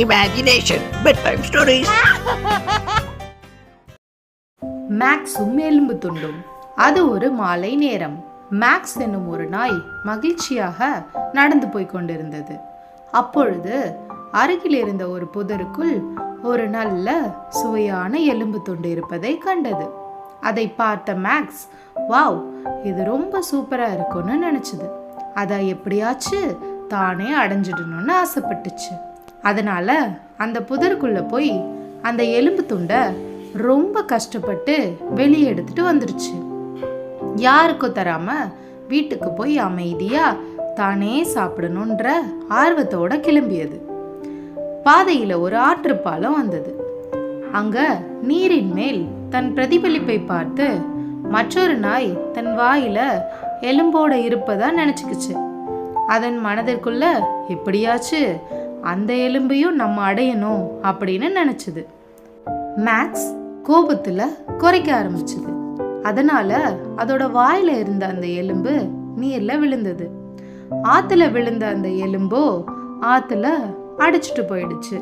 Imagination Bedtime Stories. மேக்ஸும் எலும்பு துண்டும். அது ஒரு மாலை நேரம். மேக்ஸ் என்னும் ஒரு நாய் மகிழ்ச்சியாக நடந்து போய் கொண்டிருந்தது. அப்பொழுது அருகில் இருந்த ஒரு புதருக்குள் ஒரு நல்ல சுவையான எலும்பு துண்டு இருப்பதை கண்டது. அதை பார்த்த மேக்ஸ், வாவ், இது ரொம்ப சூப்பரா இருக்கும்னு நினைச்சது. அதை எப்படியாச்சு தானே அடைஞ்சிடணும்னு ஆசைப்பட்டுச்சு. அதனால அந்த புதருக்குள்ள போய் அந்த எலும்பு துண்டை ரொம்ப கஷ்டப்பட்டு வெளியே எடுத்துட்டு வந்துருச்சு. யாருக்கும் தராம வீட்டுக்கு போய் அமைதியா தானே சாப்பிடணுன்ற ஆர்வத்தோட கிளம்பியது. பாதையில ஒரு ஆற்றுப்பாலம் வந்தது. அங்க நீரின் மேல் தன் பிரதிபலிப்பை பார்த்து மற்றொரு நாய் தன் வாயில எலும்போட இருப்பதா நினைச்சுக்குச்சு. அதன் மனதிற்குள்ள எப்படியாச்சு அந்த எலும்பையும் நம்ம அடையணும் அப்படின்னு நினைச்சது. மேக்ஸ் கோபத்துல குறைக்க ஆரம்பிச்சது. அதனால அதோட வாயில இருந்த அந்த எலும்பு நீர்ல விழுந்தது. ஆத்துல விழுந்த அந்த எலும்போ ஆத்துல அடிச்சுட்டு போயிடுச்சு.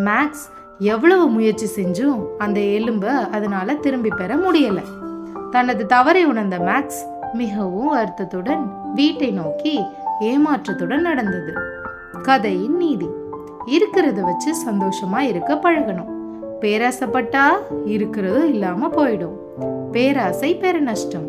மேக்ஸ் எவ்வளவு முயற்சி செஞ்சும் அந்த எலும்பை அதனால திரும்பி பெற முடியல. தனது தவறை உணர்ந்த மேக்ஸ் மிகவும் வருத்தத்துடன் வீட்டை நோக்கி ஏமாற்றத்துடன் நடந்தது. கதையின் நீதி: இருக்கிறத வச்சு சந்தோஷமா இருக்க பழகணும். பேராசைப்பட்டா இருக்கிறதும் இல்லாம போயிடும். பேராசை பெருநஷ்டம்.